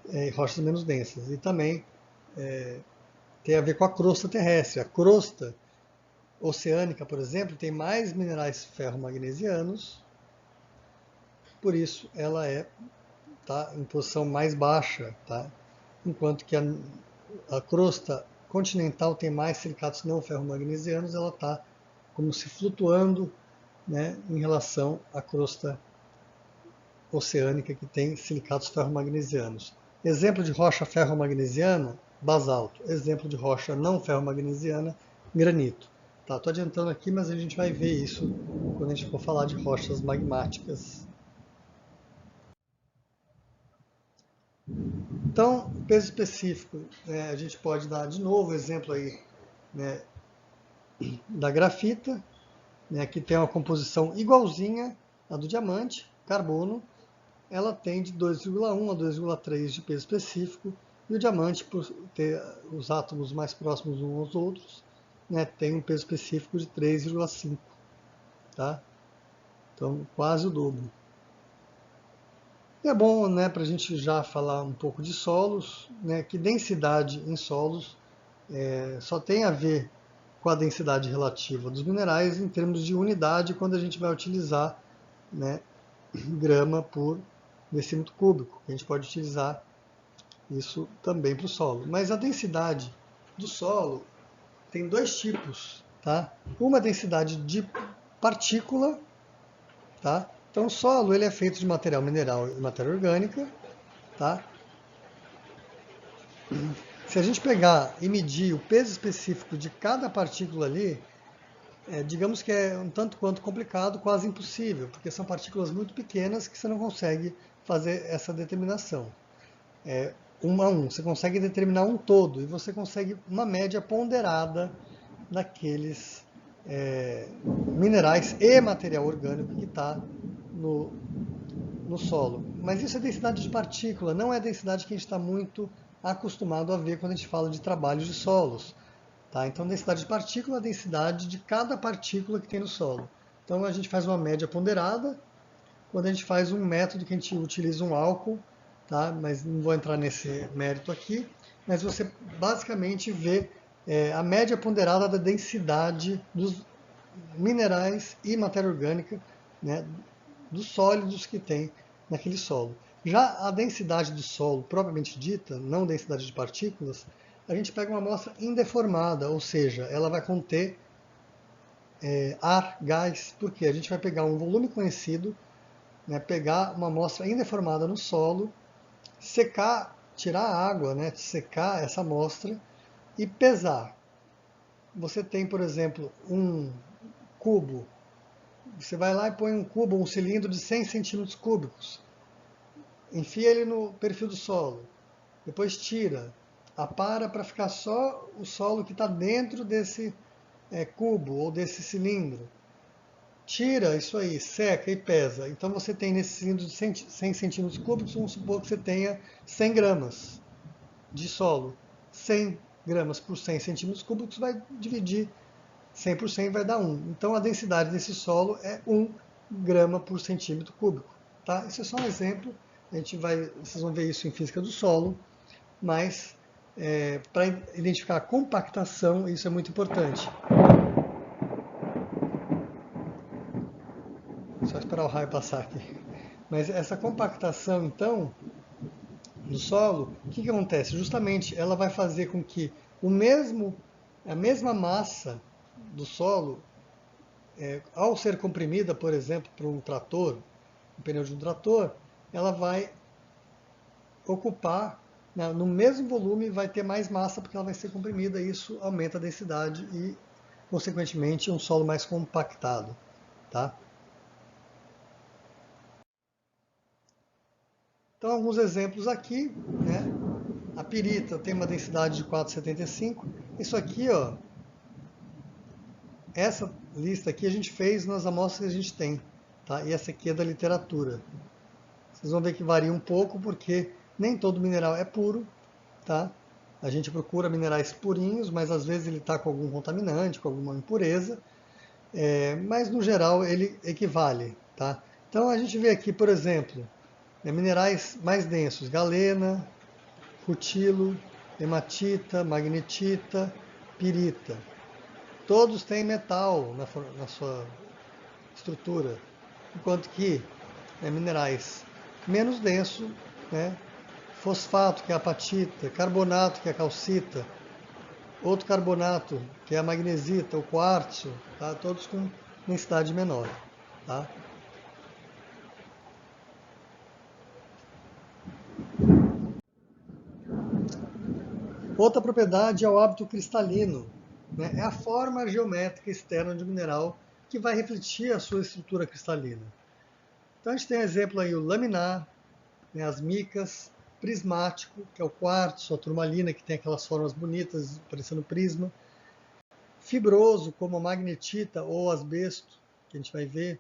Speaker 1: e rochas menos densas. E também tem a ver com a crosta terrestre. A crosta oceânica, por exemplo, tem mais minerais ferromagnesianos, por isso ela tá em posição mais baixa, tá? Enquanto que a crosta continental tem mais silicatos não ferromagnesianos, ela está como se flutuando, né, em relação à crosta oceânica que tem silicatos ferromagnesianos. Exemplo de rocha ferromagnesiana, basalto. Exemplo de rocha não ferromagnesiana, granito. Tá, tô adiantando aqui, mas a gente vai ver isso quando a gente for falar de rochas magmáticas. Então, peso específico, né, a gente pode dar de novo o exemplo aí, né, da grafita, né, que tem uma composição igualzinha à do diamante, carbono. Ela tem de 2,1 a 2,3 de peso específico, e o diamante, por ter os átomos mais próximos uns aos outros, né, tem um peso específico de 3,5, tá? Então, quase o dobro. E é bom, né, para a gente já falar um pouco de solos, né, que densidade em solos só tem a ver com a densidade relativa dos minerais em termos de unidade quando a gente vai utilizar, né, grama por decímetro cúbico. A gente pode utilizar isso também para o solo. Mas a densidade do solo tem dois tipos, tá? Uma densidade de partícula, tá? Então o solo ele é feito de material mineral e matéria orgânica, tá? Se a gente pegar e medir o peso específico de cada partícula ali, digamos que é um tanto quanto complicado, quase impossível, porque são partículas muito pequenas que você não consegue fazer essa determinação. Um a um, você consegue determinar um todo, e você consegue uma média ponderada daqueles minerais e material orgânico que está no solo. Mas isso é densidade de partícula, não é a densidade que a gente está muito acostumado a ver quando a gente fala de trabalhos de solos. Tá? Então, densidade de partícula é a densidade de cada partícula que tem no solo. Então, a gente faz uma média ponderada. Quando a gente faz um método que a gente utiliza um álcool, tá? Mas não vou entrar nesse mérito aqui, mas você basicamente vê a média ponderada da densidade dos minerais e matéria orgânica, né, dos sólidos que tem naquele solo. Já a densidade do solo, propriamente dita, não densidade de partículas, a gente pega uma amostra indeformada, ou seja, ela vai conter ar, gás, porque a gente vai pegar um volume conhecido, né, pegar uma amostra indeformada no solo, secar, tirar a água, né, secar essa amostra e pesar. Você tem, por exemplo, um cubo. Você vai lá e põe um cubo, um cilindro de 100 centímetros cúbicos. Enfia ele no perfil do solo. Depois tira. Apara para ficar só o solo que está dentro desse cubo ou desse cilindro. Tira isso aí, seca e pesa. Então você tem nesse cilindro de 100 centímetros cúbicos, vamos supor que você tenha 100 gramas de solo. 100 gramas por 100 centímetros cúbicos vai dividir 100 por 100 vai dar 1. Então a densidade desse solo é 1 grama por centímetro cúbico. Tá? Isso é só um exemplo. Vocês vão ver isso em física do solo, mas para identificar a compactação, isso é muito importante. Só esperar o raio passar aqui. Mas essa compactação, então, do solo, o que acontece? Justamente ela vai fazer com que a mesma massa do solo, ao ser comprimida, por exemplo, por um trator, um pneu de um trator, ela vai ocupar, né, no mesmo volume, vai ter mais massa porque ela vai ser comprimida, e isso aumenta a densidade e, consequentemente, um solo mais compactado. Tá? Então, alguns exemplos aqui, né? A pirita tem uma densidade de 4,75. Isso aqui, ó, essa lista aqui a gente fez nas amostras que a gente tem, tá? E essa aqui é da literatura. Vocês vão ver que varia um pouco porque nem todo mineral é puro, tá? A gente procura minerais purinhos, mas às vezes ele está com algum contaminante, com alguma impureza, mas no geral ele equivale, tá? Então a gente vê aqui, por exemplo, minerais mais densos: galena, rutilo, hematita, magnetita, pirita. Todos têm metal na sua estrutura, enquanto que minerais menos densos, né, fosfato, que é a apatita, carbonato, que é a calcita, outro carbonato, que é a magnesita, o quartzo, tá? Todos com densidade menor. Tá? Outra propriedade é o hábito cristalino. Né? É a forma geométrica externa de um mineral que vai refletir a sua estrutura cristalina. Então a gente tem exemplo aí o laminar, né, as micas, prismático, que é o quartzo, a turmalina, que tem aquelas formas bonitas, parecendo prisma. Fibroso, como a magnetita ou asbesto, que a gente vai ver.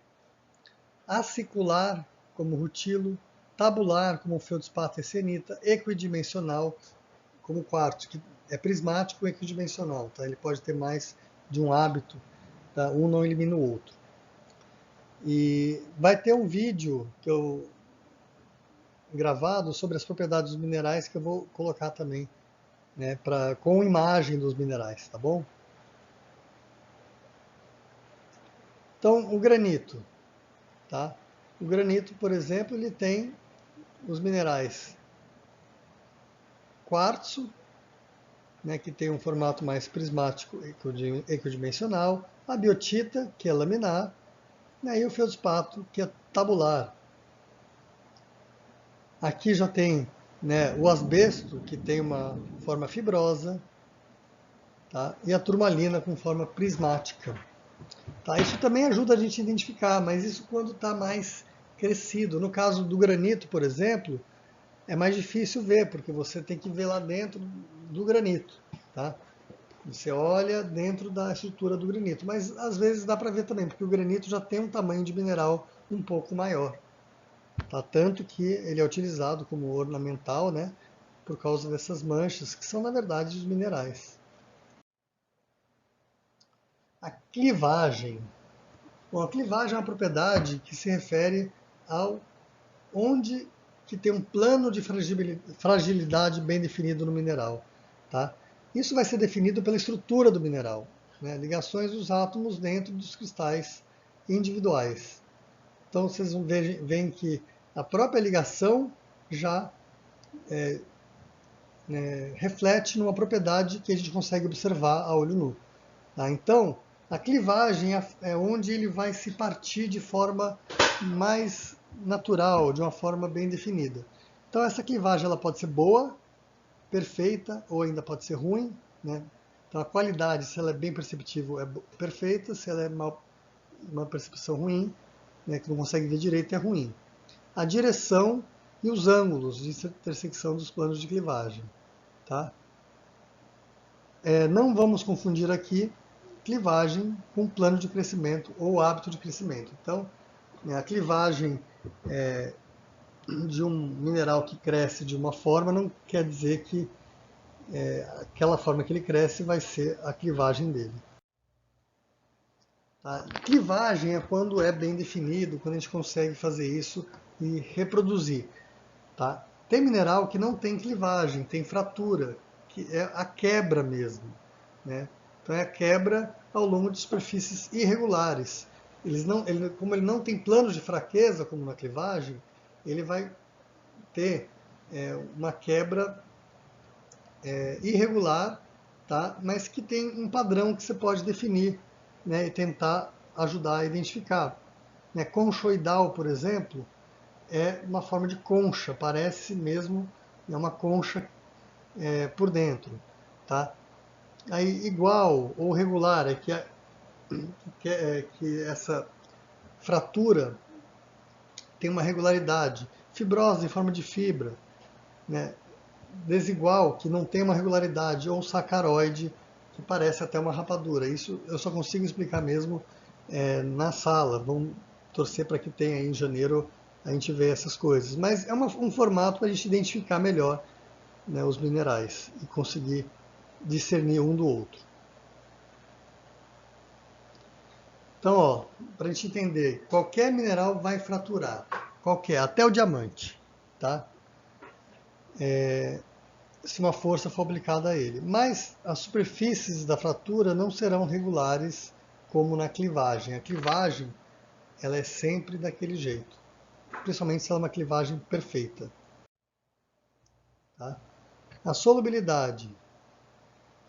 Speaker 1: Acicular, como o rutilo. Tabular, como o feldspato e selenita. Equidimensional, como o quartzo, que é prismático e equidimensional. Tá? Ele pode ter mais de um hábito, tá? Um não elimina o outro. E vai ter um vídeo que eu gravado sobre as propriedades dos minerais que eu vou colocar também, né, com imagem dos minerais, tá bom? Então, o granito, tá? O granito, por exemplo, ele tem os minerais quartzo, né, que tem um formato mais prismático equidimensional, a biotita, que é laminar, né, e o feldspato, que é tabular. Aqui já tem, né, o asbesto, que tem uma forma fibrosa, tá? E a turmalina com forma prismática. Tá? Isso também ajuda a gente a identificar, mas isso quando está mais crescido. No caso do granito, por exemplo, é mais difícil ver, porque você tem que ver lá dentro do granito. Tá? Você olha dentro da estrutura do granito, mas às vezes dá para ver também, porque o granito já tem um tamanho de mineral um pouco maior. Tá? Tanto que ele é utilizado como ornamental, né? Por causa dessas manchas, que são na verdade os minerais. A clivagem. Bom, a clivagem é uma propriedade que se refere ao onde que tem um plano de fragilidade bem definido no mineral. Tá? Isso vai ser definido pela estrutura do mineral, né? Ligações dos átomos dentro dos cristais individuais. Então vocês vão ver que a própria ligação já reflete numa propriedade que a gente consegue observar a olho nu. Tá? Então, a clivagem é onde ele vai se partir de forma mais natural, de uma forma bem definida. Então, essa clivagem ela pode ser boa, perfeita, ou ainda pode ser ruim. Né? Então, a qualidade, se ela é bem perceptível, é perfeita. Se ela é uma percepção ruim, né, que não consegue ver direito, é ruim. A direção e os ângulos de intersecção dos planos de clivagem. Tá? Não vamos confundir aqui clivagem com plano de crescimento ou hábito de crescimento. Então, a clivagem de um mineral que cresce de uma forma não quer dizer que aquela forma que ele cresce vai ser a clivagem dele. Tá? Clivagem é quando é bem definido, quando a gente consegue fazer isso e reproduzir. Tá? Tem mineral que não tem clivagem, tem fratura, que é a quebra mesmo. Né? Então é a quebra ao longo de superfícies irregulares. Como ele não tem planos de fraqueza, como na clivagem, ele vai ter uma quebra irregular, tá? Mas que tem um padrão que você pode definir, né? E tentar ajudar a identificar. Né? Conchoidal, por exemplo, é uma forma de concha, parece mesmo uma concha por dentro. Tá? Aí, igual ou regular é que essa fratura tem uma regularidade. Fibrose em forma de fibra, né? Desigual, que não tem uma regularidade, ou sacaroide, que parece até uma rapadura. Isso eu só consigo explicar mesmo na sala. Vamos torcer para que tenha aí em janeiro a gente ver essas coisas. Mas é um formato para a gente identificar melhor, né, os minerais e conseguir discernir um do outro. Então, para a gente entender, qualquer mineral vai fraturar. Qualquer, até o diamante. Tá? Se uma força for aplicada a ele. Mas as superfícies da fratura não serão regulares como na clivagem. A clivagem ela é sempre daquele jeito, principalmente se ela é uma clivagem perfeita. Tá? A solubilidade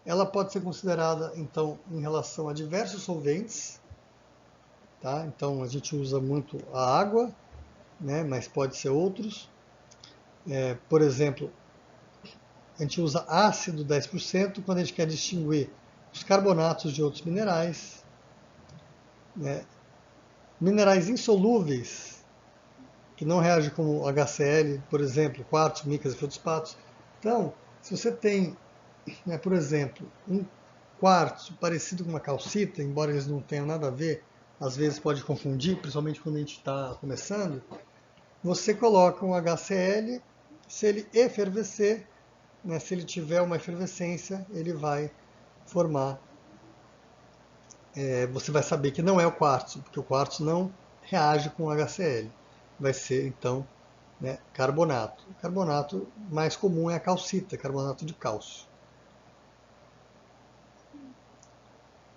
Speaker 1: ela pode ser considerada então em relação a diversos solventes. Tá? Então a gente usa muito a água, né? Mas pode ser outros. Por exemplo, a gente usa ácido 10% quando a gente quer distinguir os carbonatos de outros minerais. Né? Minerais insolúveis, que não reage como HCl, por exemplo, quartzo, micas e feldspatos. Então, se você tem, né, por exemplo, um quartzo parecido com uma calcita, embora eles não tenham nada a ver, às vezes pode confundir, principalmente quando a gente está começando, você coloca um HCl, se ele efervescer, né, se ele tiver uma efervescência, ele vai formar, você vai saber que não é o quartzo, porque o quartzo não reage com HCl. Vai ser, então, né, carbonato. O carbonato mais comum é a calcita, carbonato de cálcio.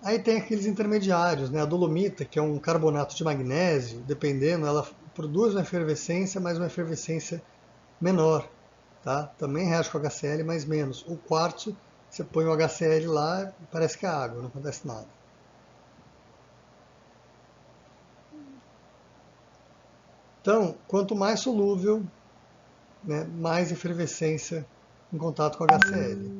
Speaker 1: Aí tem aqueles intermediários, né, a dolomita, que é um carbonato de magnésio, dependendo, ela produz uma efervescência, mas uma efervescência menor. Tá? Também reage com HCl, mas menos. O quartzo, você põe o HCl lá, parece que é água, não acontece nada. Então, quanto mais solúvel, né, mais efervescência em contato com HCl.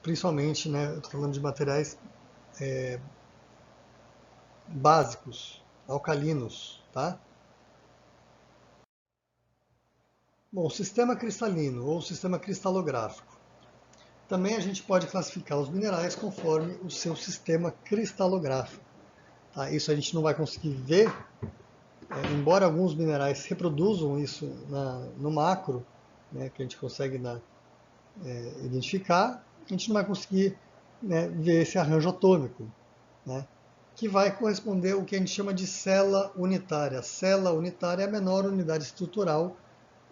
Speaker 1: Principalmente, né, eu estou falando de materiais básicos, alcalinos. Tá? Bom, o sistema cristalino ou sistema cristalográfico. Também a gente pode classificar os minerais conforme o seu sistema cristalográfico. Tá? Isso a gente não vai conseguir ver, embora alguns minerais reproduzam isso no macro, né, que a gente consegue identificar, a gente não vai conseguir, né, ver esse arranjo atômico, né, que vai corresponder ao que a gente chama de célula unitária. A célula unitária é a menor unidade estrutural,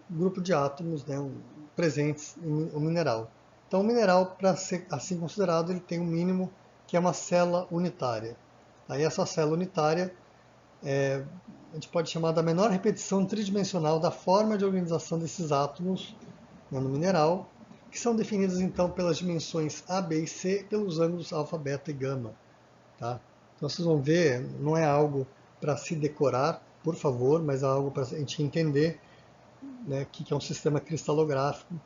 Speaker 1: grupo de átomos, né, presentes em um mineral. Então, o mineral, para ser assim considerado, ele tem um mínimo que é uma célula unitária. Aí essa célula unitária a gente pode chamar da menor repetição tridimensional da forma de organização desses átomos, né, no mineral, que são definidas então pelas dimensões A, B e C, pelos ângulos alfa, beta e gama. Tá? Então vocês vão ver, não é algo para se decorar, por favor, mas é algo para a gente entender, né, o que é um sistema cristalográfico,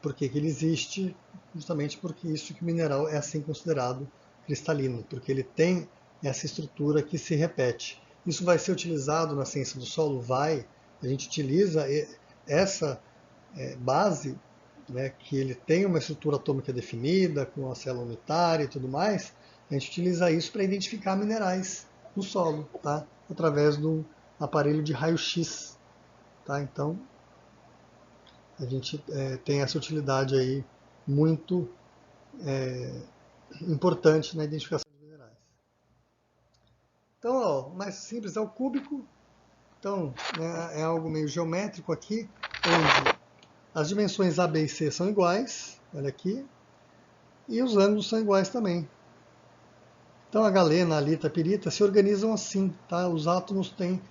Speaker 1: por que ele existe, justamente porque isso que o mineral é assim considerado cristalino, porque ele tem essa estrutura que se repete. Isso vai ser utilizado na ciência do solo? Vai. A gente utiliza essa base, né, que ele tem uma estrutura atômica definida, com a célula unitária e tudo mais, a gente utiliza isso para identificar minerais no solo, tá? Através do aparelho de raio-x. Tá? Então, a gente tem essa utilidade aí muito importante na identificação de minerais. Então, ó, o mais simples é o cúbico. Então, né, é algo meio geométrico aqui, onde as dimensões A, B e C são iguais, olha aqui, e os ângulos são iguais também. Então, a galena, a alita, a pirita se organizam assim, tá? Os átomos têm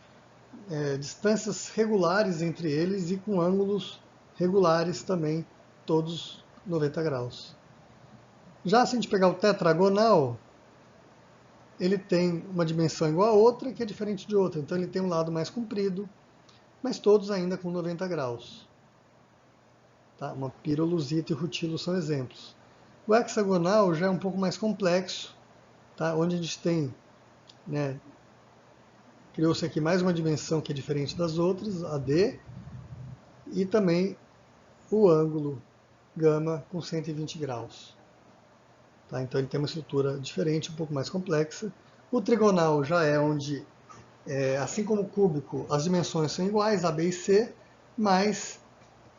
Speaker 1: distâncias regulares entre eles e com ângulos regulares também, todos 90 graus. Já se a gente pegar o tetragonal, ele tem uma dimensão igual a outra, que é diferente de outra. Então ele tem um lado mais comprido, mas todos ainda com 90 graus. Tá? Uma pirolusita e rutilo são exemplos. O hexagonal já é um pouco mais complexo, tá? Onde a gente tem, né, criou-se aqui mais uma dimensão que é diferente das outras, a D, e também o ângulo gama com 120 graus. Tá? Então ele tem uma estrutura diferente, um pouco mais complexa. O trigonal já é onde, assim como o cúbico, as dimensões são iguais, A, B e C, mas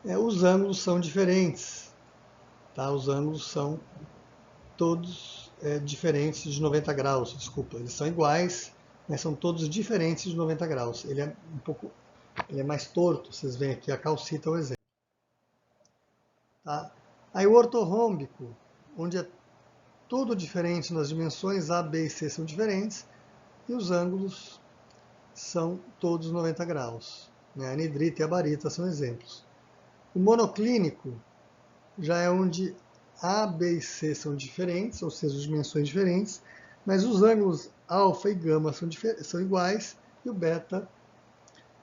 Speaker 1: os ângulos são diferentes. Tá? Os ângulos são todos diferentes de 90 graus, desculpa. Eles são iguais, mas são todos diferentes de 90 graus. Ele é mais torto, vocês veem aqui a calcita é o exemplo. Tá? Aí o ortorrômbico, onde é tudo diferente nas dimensões, A, B e C são diferentes, e os ângulos são todos 90 graus. A anidrita e a barita são exemplos. O monoclínico já é onde A, B e C são diferentes, ou seja, dimensões diferentes, mas os ângulos alfa e gama são iguais e o beta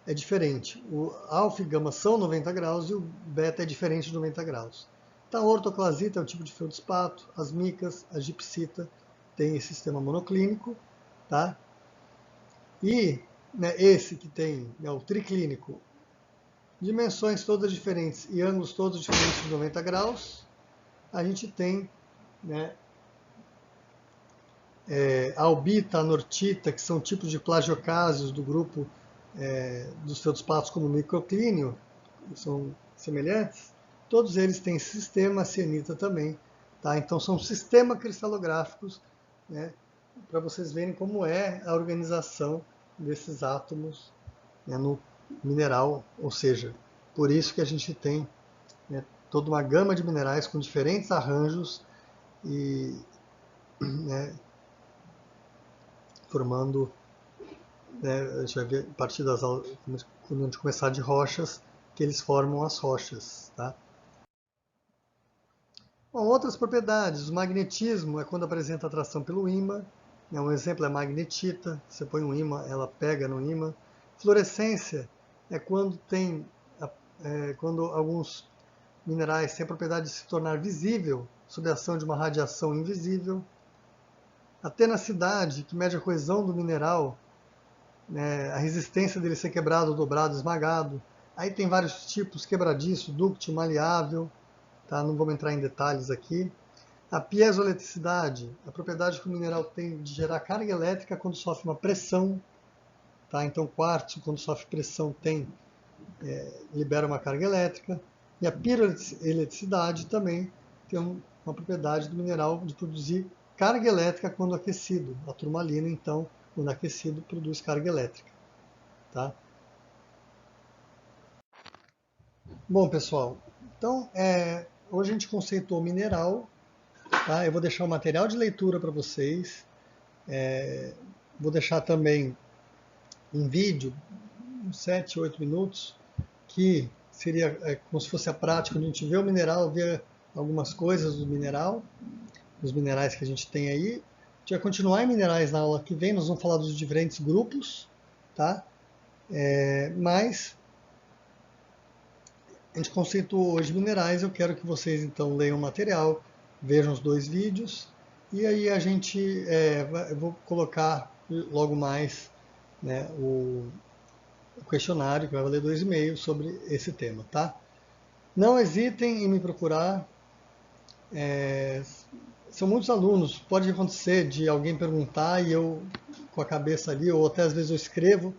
Speaker 1: é diferente. O alfa e gama são 90 graus e o beta é diferente de 90 graus. Então, a ortoclasita é um tipo de feldspato, as micas, a gipsita tem esse sistema monoclínico, tá? E né, esse que tem, né, o triclínico, dimensões todas diferentes e ângulos todos diferentes de 90 graus, a gente tem, né, a albita, a nortita, que são tipos de plagiocásios do grupo dos feldspatos como microclínio, que são semelhantes, todos eles têm sistema, a cianita também. Tá? Então são sistemas cristalográficos, né, para vocês verem como é a organização desses átomos, né, no mineral, ou seja, por isso que a gente tem, né, toda uma gama de minerais com diferentes arranjos e, né, formando, né, a gente vai ver a partir das aulas, quando a gente começar de rochas, que eles formam as rochas. Tá? Bom, outras propriedades, o magnetismo é quando apresenta atração pelo ímã, né, um exemplo é a magnetita, você põe um ímã, ela pega no ímã. Fluorescência é quando quando alguns minerais têm a propriedade de se tornar visível sob a ação de uma radiação invisível. A tenacidade, que mede a coesão do mineral, né, a resistência dele ser quebrado, dobrado, esmagado. Aí tem vários tipos, quebradiço, dúctil, maleável, tá? Não vamos entrar em detalhes aqui. A piezoeletricidade, a propriedade que o mineral tem de gerar carga elétrica quando sofre uma pressão. Tá? Então, quartzo, quando sofre pressão, libera uma carga elétrica. E a piroeletricidade também tem uma propriedade do mineral de produzir carga elétrica quando aquecido. A turmalina, então, quando aquecido, produz carga elétrica. Tá? Bom, pessoal, então hoje a gente conceituou mineral. Tá? Eu vou deixar o material de leitura para vocês. Vou deixar também um vídeo, uns 7, 8 minutos, que seria como se fosse a prática, onde a gente vê o mineral, vê algumas coisas do mineral, dos minerais que a gente tem aí. A gente vai continuar em minerais na aula que vem, nós vamos falar dos diferentes grupos, tá? Mas a gente conceituou hoje minerais, eu quero que vocês então leiam o material, vejam os 2 vídeos, e aí a gente, eu vou colocar logo mais, né, o questionário, que vai valer 2,5 sobre esse tema, tá? Não hesitem em me procurar. São muitos alunos, pode acontecer de alguém perguntar e eu, com a cabeça ali, ou até às vezes eu escrevo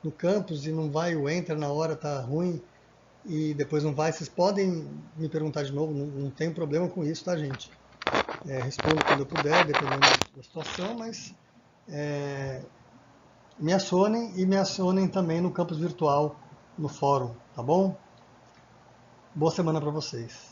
Speaker 1: no campus e não vai o enter na hora, tá ruim, e depois não vai. Vocês podem me perguntar de novo, não tem problema com isso, tá, gente? Respondo quando eu puder, dependendo da situação, mas me acionem também no campus virtual, no fórum, tá bom? Boa semana para vocês.